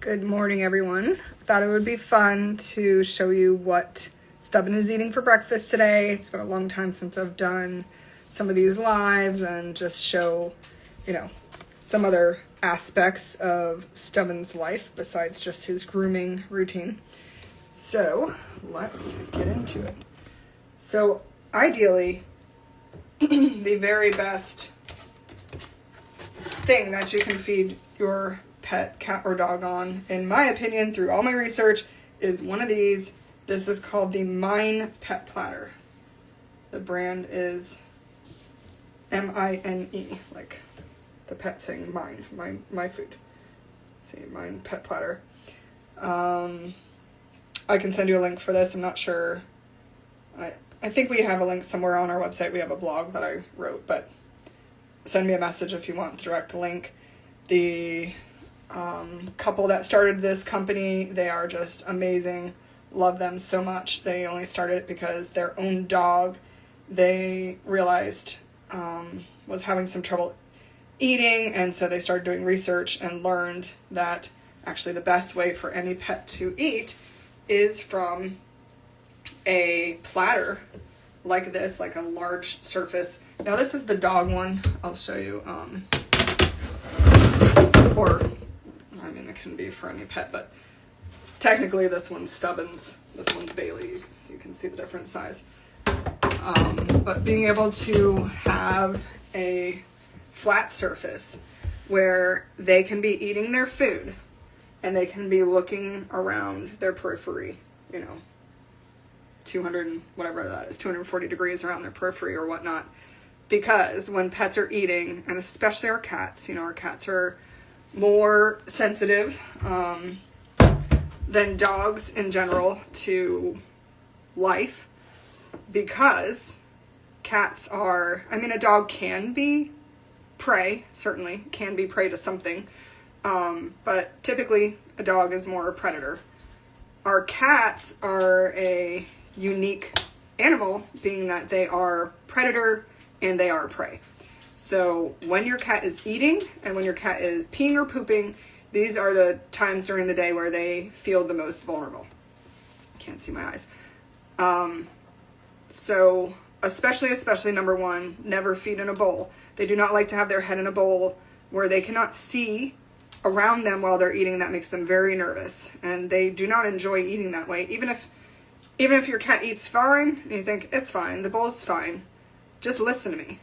Good morning, everyone. Thought it would be fun to show you what Stubbin is eating for breakfast today. It's been a long time since I've done some of these lives and just show, some other aspects of Stubbin's life besides just his grooming routine. So let's get into it. So ideally, the very best thing that you can feed your pet, cat, or dog on, in my opinion, through all my research, is one of these. This is called the Mine Pet Platter. The brand is M-I-N-E, like the pet saying mine, my food. Let's see, Mine Pet Platter. I can send you a link for this. I'm not sure. I think we have a link somewhere on our website. We have a blog that I wrote, but send me a message if you want the direct link. The couple that started this company, they are just amazing. Love them so much. They only started it because their own dog, they realized was having some trouble eating, and so they started doing research and learned that actually the best way for any pet to eat is from a platter like this, like a large surface. Now this is the dog one. I'll show you. It can be for any pet, but technically this one's Stubbin's, this one's Bailey. You can see the different size. But being able to have a flat surface where they can be eating their food and they can be looking around their periphery, 200, whatever that is, 240 degrees around their periphery or whatnot. Because when pets are eating, and especially our cats are more sensitive than dogs in general to life, because cats are, a dog can be prey, certainly can be prey to something, but typically a dog is more a predator. Our cats are a unique animal, being that they are predator and they are prey. So when your cat is eating and when your cat is peeing or pooping, these are the times during the day where they feel the most vulnerable. Can't see my eyes. So especially number one, never feed in a bowl. They do not like to have their head in a bowl where they cannot see around them while they're eating. That makes them very nervous, and they do not enjoy eating that way. Even if your cat eats fine and you think it's fine, the bowl's fine, just listen to me.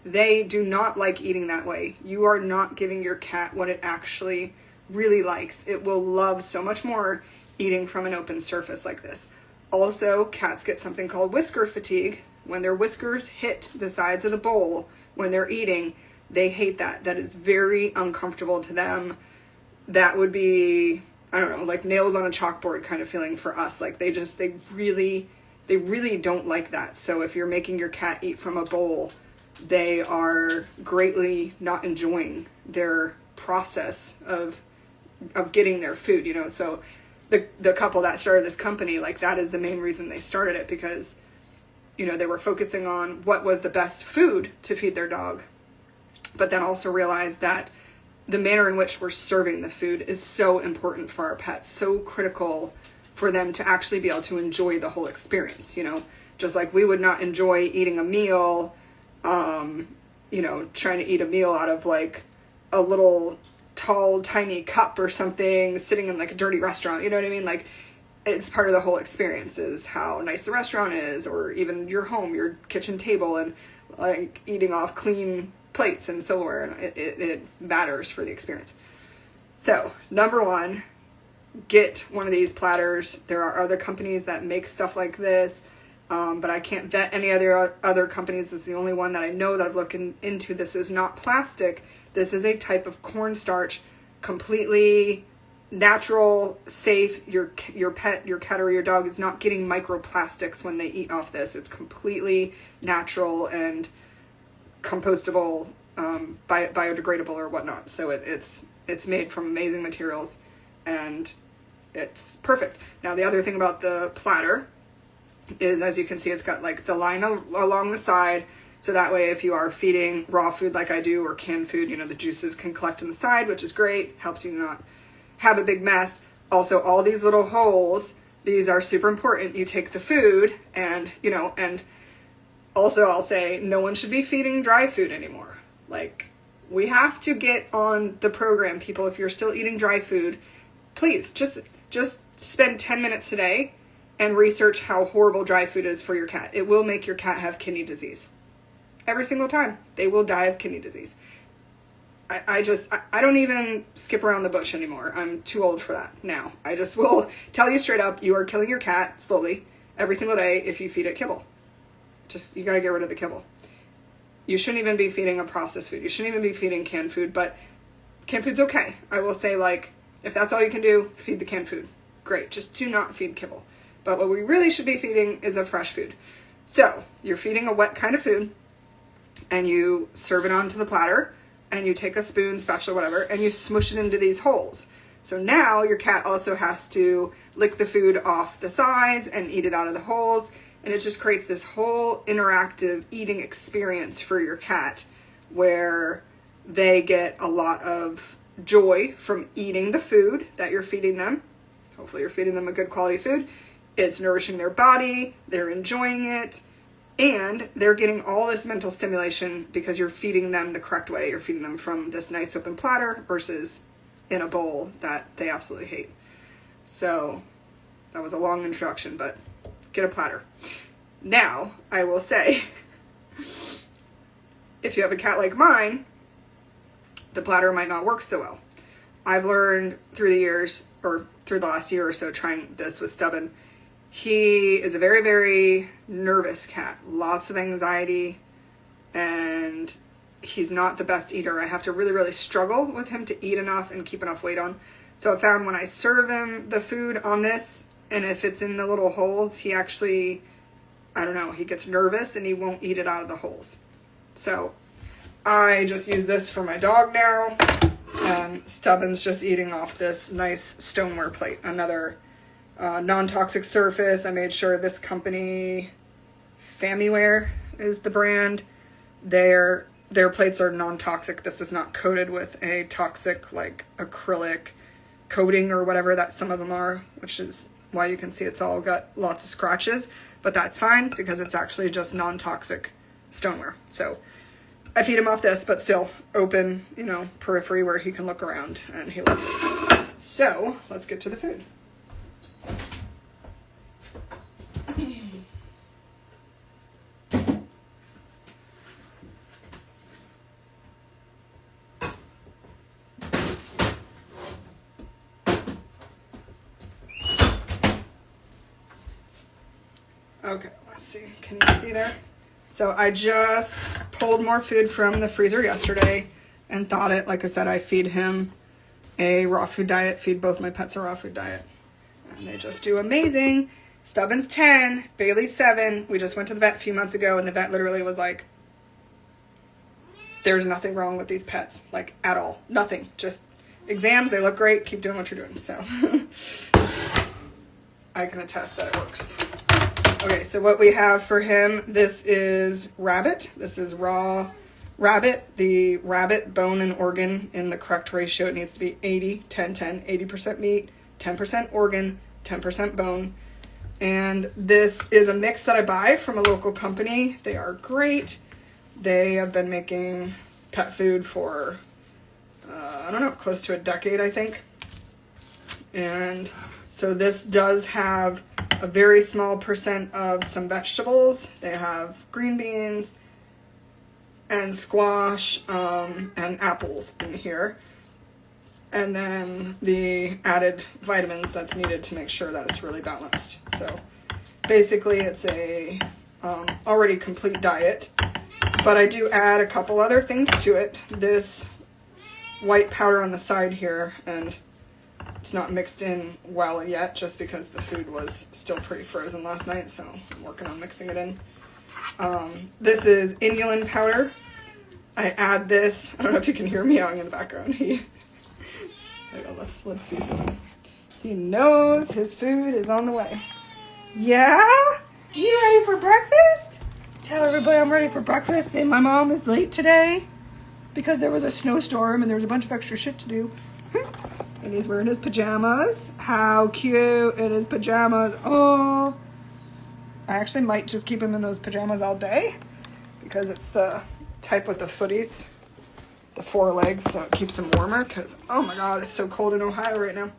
They do not like eating that way. You are not giving your cat what it actually really likes. It will love so much more eating from an open surface like this. Also, cats get something called whisker fatigue. When their whiskers hit the sides of the bowl when they're eating, they hate that. That is very uncomfortable to them. That would be, like nails on a chalkboard kind of feeling for us. Like they really don't like that. So if you're making your cat eat from a bowl, they are greatly not enjoying their process of getting their food, So the couple that started this company, like that is the main reason they started it, because, they were focusing on what was the best food to feed their dog, but then also realized that the manner in which we're serving the food is so important for our pets, so critical for them to actually be able to enjoy the whole experience, just like we would not enjoy eating a meal, trying to eat a meal out of like a little tall, tiny cup or something, sitting in like a dirty restaurant, you know what I mean? Like it's part of the whole experience is how nice the restaurant is, or even your home, your kitchen table, and like eating off clean plates and silverware, and it matters for the experience. So number one, get one of these platters. There are other companies that make stuff like this, but I can't vet any other companies. This is the only one that I know that I've looked into. This is not plastic. This is a type of cornstarch, completely natural, safe. Your pet, your cat, or your dog is not getting microplastics when they eat off this. It's completely natural and compostable, biodegradable or whatnot. So it's made from amazing materials, and it's perfect. Now the other thing about the platter is, as you can see, it's got like the line along the side, so that way if you are feeding raw food like I do, or canned food, the juices can collect on the side, which is great, helps you not have a big mess. Also, all these little holes, these are super important. You take the food and, you know, and also I'll say no one should be feeding dry food anymore. Like, we have to get on the program, people. If you're still eating dry food, please just spend 10 minutes today and research how horrible dry food is for your cat. It will make your cat have kidney disease. Every single time. They will die of kidney disease. I don't even skip around the bush anymore. I'm too old for that now. I just will tell you straight up, you are killing your cat slowly every single day if you feed it kibble. You gotta get rid of the kibble. You shouldn't even be feeding a processed food. You shouldn't even be feeding canned food, but canned food's okay. I will say, like, if that's all you can do, feed the canned food. Great, just do not feed kibble. But what we really should be feeding is a fresh food. So, you're feeding a wet kind of food, and you serve it onto the platter, and you take a spoon, spatula, whatever, and you smush it into these holes. So now your cat also has to lick the food off the sides and eat it out of the holes, and it just creates this whole interactive eating experience for your cat where they get a lot of joy from eating the food that you're feeding them. Hopefully you're feeding them a good quality food. It's nourishing their body, they're enjoying it, and they're getting all this mental stimulation because you're feeding them the correct way. You're feeding them from this nice open platter versus in a bowl that they absolutely hate. So that was a long introduction, but get a platter. Now, I will say, if you have a cat like mine, the platter might not work so well. I've learned through the years, or through the last year or so trying this with Stubbin, he is a very, very nervous cat. Lots of anxiety, and he's not the best eater. I have to really, really struggle with him to eat enough and keep enough weight on. So I found when I serve him the food on this, and if it's in the little holes, he actually, I don't know, he gets nervous and he won't eat it out of the holes. So I just use this for my dog now, and Stubbin's just eating off this nice stoneware plate. Another non-toxic surface. I made sure this company, Famiware is the brand. Their plates are non-toxic. This is not coated with a toxic like acrylic coating or whatever that some of them are, which is why you can see it's all got lots of scratches, but that's fine because it's actually just non-toxic stoneware. So I feed him off this, but still open, you know, periphery where he can look around, and he loves it. So let's get to the food. Okay, let's see. Can you see there? So I just pulled more food from the freezer yesterday and thought it, like I said, I feed him a raw food diet, feed both my pets a raw food diet. And they just do amazing. Stubbin's 10, Bailey's 7. We just went to the vet a few months ago, and the vet literally was like, there's nothing wrong with these pets, like at all. Nothing. Just exams, they look great, keep doing what you're doing. So I can attest that it works. Okay, so what we have for him, this is rabbit. This is raw rabbit. The rabbit bone and organ in the correct ratio, it needs to be 80, 10, 10, 80% meat, 10% organ, 10% bone. And this is a mix that I buy from a local company. They are great. They have been making pet food for, I don't know, close to a decade, I think. And so this does have a very small percent of some vegetables. They have green beans and squash and apples in here. And then the added vitamins that's needed to make sure that it's really balanced. So basically it's a already complete diet, but I do add a couple other things to it. This white powder on the side here, and it's not mixed in well yet just because the food was still pretty frozen last night, so I'm working on mixing it in. This is inulin powder. I add this, I don't know if you can hear meowing in the background. Let's see something. He knows his food is on the way. Yeah? You ready for breakfast? Tell everybody I'm ready for breakfast. Say my mom is late today because there was a snowstorm and there was a bunch of extra shit to do. And he's wearing his pajamas. How cute. It is pajamas. Oh. I actually might just keep him in those pajamas all day because it's the type with the footies, the 4 legs, so it keeps him warmer because, oh my God, it's so cold in Ohio right now.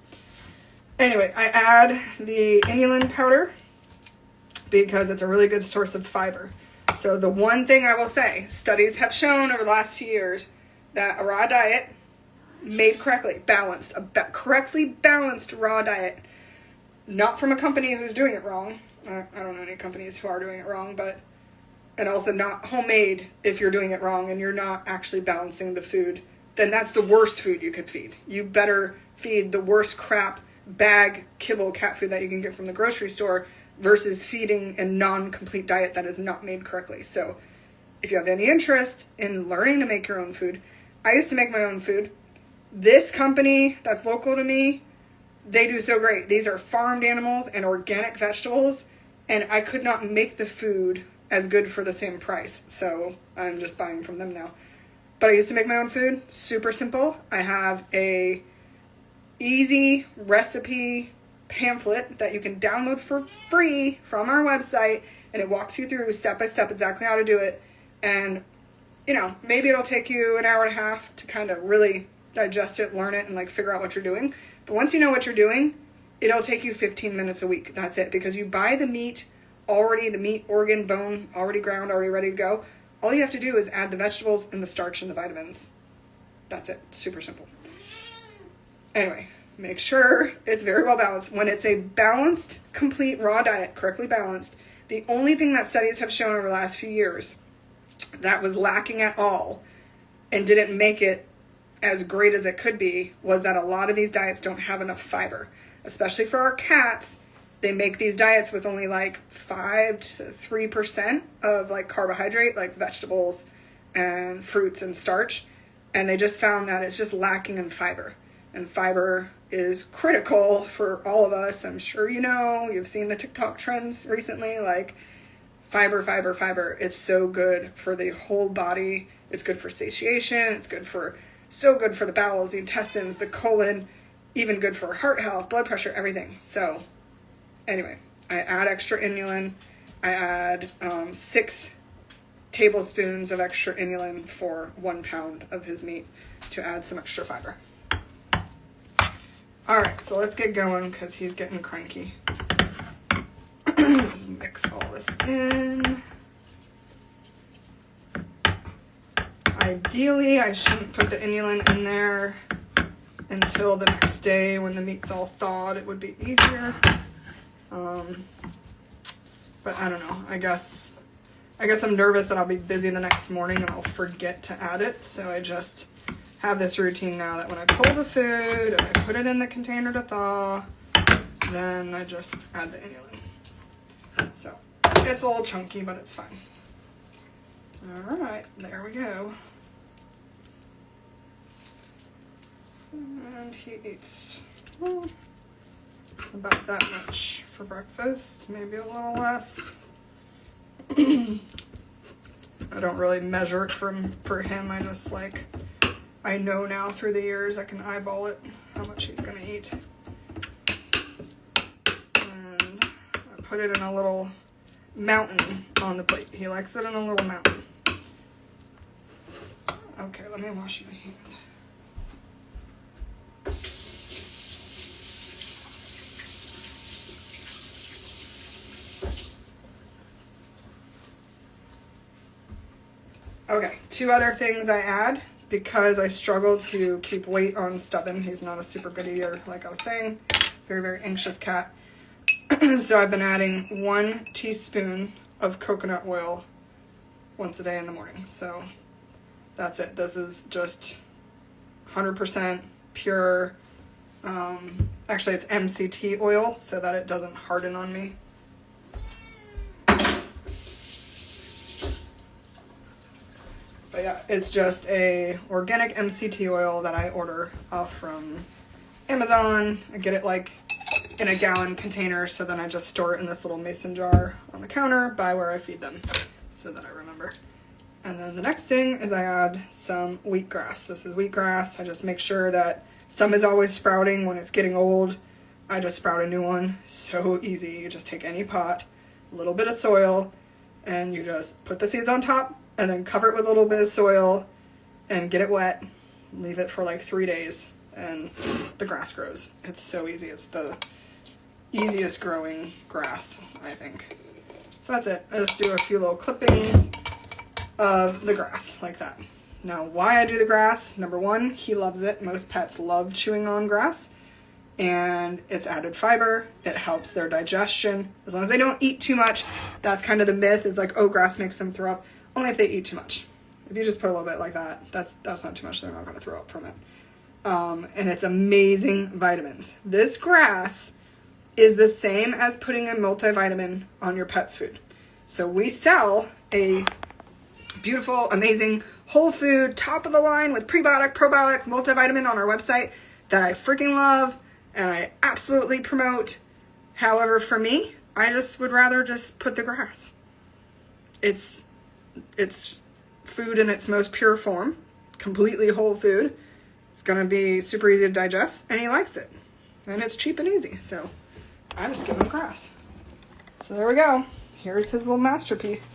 Anyway, I add the inulin powder because it's a really good source of fiber. So the one thing I will say, studies have shown over the last few years that a raw diet made correctly, balanced, correctly balanced raw diet, not from a company who's doing it wrong. I don't know any companies who are doing it wrong, and also not homemade if you're doing it wrong and you're not actually balancing the food, then that's the worst food you could feed. You better feed the worst crap bag kibble cat food that you can get from the grocery store versus feeding a non-complete diet that is not made correctly. So if you have any interest in learning to make your own food, I used to make my own food. This company that's local to me, they do so great. These are farmed animals and organic vegetables, and I could not make the food as good for the same price. So I'm just buying from them now. But I used to make my own food. Super simple. I have a easy recipe pamphlet that you can download for free from our website, and it walks you through step by step exactly how to do it. And, you know, maybe it'll take you an hour and a half to kind of really digest it, learn it, and like figure out what you're doing. But once you know what you're doing, it'll take you 15 minutes a week. That's it. Because you buy the meat already, the meat, organ, bone, already ground, already ready to go. All you have to do is add the vegetables and the starch and the vitamins. That's it. Super simple. Anyway, make sure it's very well balanced. When it's a balanced, complete raw diet, correctly balanced, the only thing that studies have shown over the last few years that was lacking at all and didn't make it as great as it could be was that a lot of these diets don't have enough fiber. Especially for our cats, they make these diets with only like 5 to 3% of like carbohydrate, like vegetables and fruits and starch. And they just found that it's just lacking in fiber. And fiber is critical for all of us. I'm sure you know, you've seen the TikTok trends recently, like fiber, fiber, fiber. It's so good for the whole body. It's good for satiation. It's so good for the bowels, the intestines, the colon, even good for heart health, blood pressure, everything. So anyway, I add extra inulin. I add 6 tablespoons of extra inulin for 1 pound of his meat to add some extra fiber. All right, so let's get going because he's getting cranky. Just mix all this in. Ideally, I shouldn't put the inulin in there until the next day when the meat's all thawed. It would be easier. But I don't know. I guess I'm nervous that I'll be busy the next morning and I'll forget to add it. So I just have this routine now that when I pull the food and I put it in the container to thaw, then I just add the inulin. So it's a little chunky, but it's fine. All right, there we go. And he eats about that much for breakfast, maybe a little less. I don't really measure it for him. I just I know now through the years I can eyeball it, how much he's gonna eat. And I put it in a little mountain on the plate. He likes it in a little mountain. Okay, let me wash my hand. Okay, 2 other things I add because I struggle to keep weight on Stubbin. He's not a super good eater, like I was saying. Very, very anxious cat. So I've been adding 1 teaspoon of coconut oil once a day in the morning. So that's it. This is just 100% pure. Actually, it's MCT oil so that it doesn't harden on me. But yeah, it's just a organic MCT oil that I order off from Amazon. I get it in a gallon container, so then I just store it in this little mason jar on the counter by where I feed them so that I remember. And then the next thing is I add some wheatgrass. This is wheatgrass. I just make sure that Some is always sprouting when it's getting old. I just sprout a new one. So easy. You just take any pot, a little bit of soil, and you just put the seeds on top and then cover it with a little bit of soil and get it wet. Leave it for like 3 days and the grass grows. It's so easy. It's the easiest growing grass, I think. So that's it. I just do a few little clippings of the grass like that. Now, why I do the grass, number one, he loves it. Most pets love chewing on grass, and it's added fiber. It helps their digestion. As long as they don't eat too much, that's kind of the myth, is like, oh, grass makes them throw up. Only if they eat too much. If you just put a little bit like that, that's not too much. They're not going to throw up from it. And it's amazing vitamins. This grass is the same as putting a multivitamin on your pet's food. So we sell a beautiful, amazing, whole food, top of the line with prebiotic, probiotic, multivitamin on our website that I freaking love and I absolutely promote. However, for me, I just would rather just put the grass. It's food in its most pure form, completely whole food. It's gonna be super easy to digest, and he likes it. And it's cheap and easy, so I just give him grass. So there we go. Here's his little masterpiece.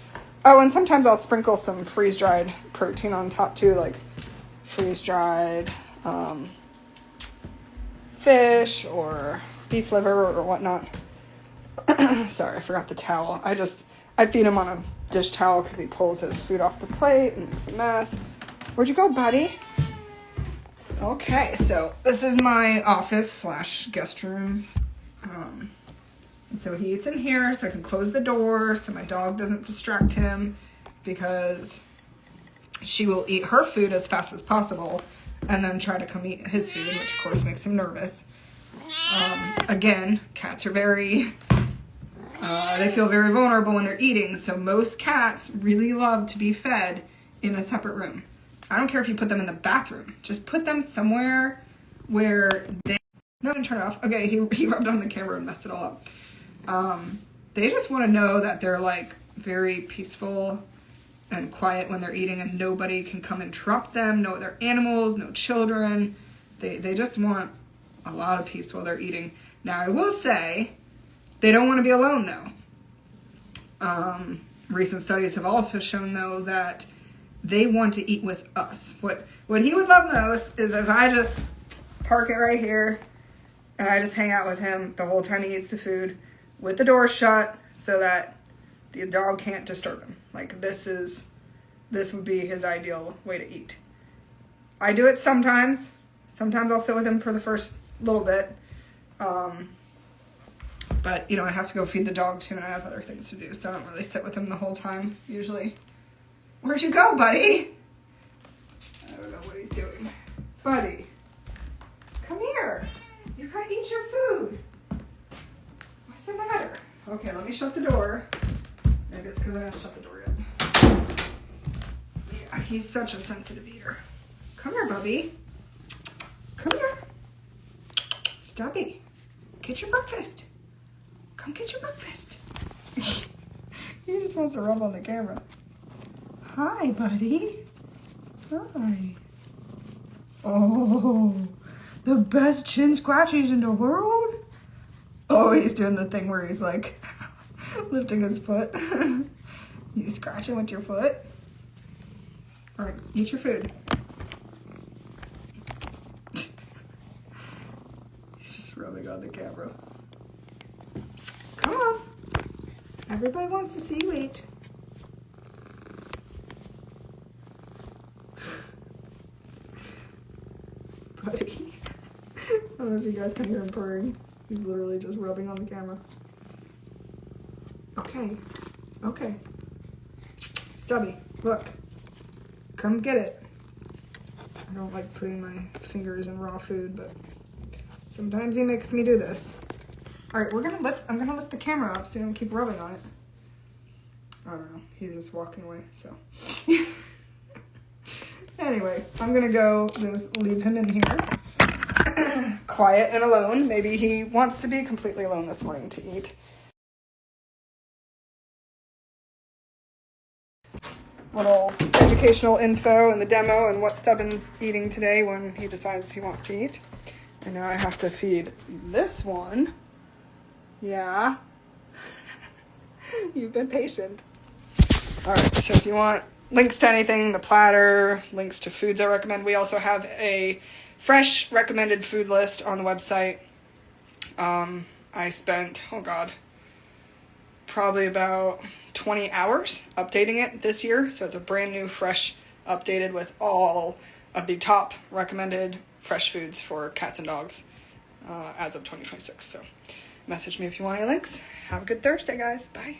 Oh, and sometimes I'll sprinkle some freeze-dried protein on top too, like freeze-dried fish or beef liver or whatnot. Sorry, I forgot the towel. I feed him on a dish towel because he pulls his food off the plate and makes a mess. Where'd you go, buddy? Okay, so this is my office / guest room. And so he eats in here so I can close the door so my dog doesn't distract him, because she will eat her food as fast as possible and then try to come eat his food, which of course makes him nervous. Again, cats are they feel very vulnerable when they're eating, so most cats really love to be fed in a separate room. I don't care if you put them in the bathroom. Just put them somewhere where they... No, I didn't turn it off. Okay, he rubbed on the camera and messed it all up. They just want to know that they're like very peaceful and quiet when they're eating, and nobody can come interrupt them. No other animals, no children. They just want a lot of peace while they're eating. Now, I will say, they don't want to be alone though. Recent studies have also shown though that they want to eat with us. What he would love most is if I just park it right here and I just hang out with him the whole time he eats the food with the door shut so that the dog can't disturb him. Like this would be his ideal way to eat. I do it sometimes. Sometimes I'll sit with him for the first little bit. But, I have to go feed the dog too, and I have other things to do, so I don't really sit with him the whole time, usually. Where'd you go, buddy? I don't know what he's doing. Buddy, come here. You gotta eat your food. What's the matter? Okay, let me shut the door. Maybe it's because I haven't shut the door yet. Yeah, he's such a sensitive eater. Come here, Bubby. Come here. Stubby, get your breakfast. Come get your breakfast. He just wants to rub on the camera. Hi, buddy. Hi. Oh, the best chin scratchies in the world? Oh, he's doing the thing where he's like lifting his foot. You scratching with your foot? All right, eat your food. He's just rubbing on the camera. Come on. Everybody wants to see you eat. Buddy. I don't know if you guys can hear him purring. He's literally just rubbing on the camera. Okay. Okay. Stubby, look. Come get it. I don't like putting my fingers in raw food, but sometimes he makes me do this. All right, I'm gonna lift the camera up so you don't keep rubbing on it. I don't know, he's just walking away, so. Anyway, I'm gonna go just leave him in here. Quiet and alone. Maybe he wants to be completely alone this morning to eat. little educational info and the demo and what Stubbin's eating today when he decides he wants to eat. And now I have to feed this one. Yeah. You've been patient. Alright, so if you want links to anything, the platter, links to foods I recommend, we also have a fresh recommended food list on the website. I spent, probably about 20 hours updating it this year. So it's a brand new, fresh, updated with all of the top recommended fresh foods for cats and dogs as of 2026. So message me if you want any links. Have a good Thursday, guys. Bye.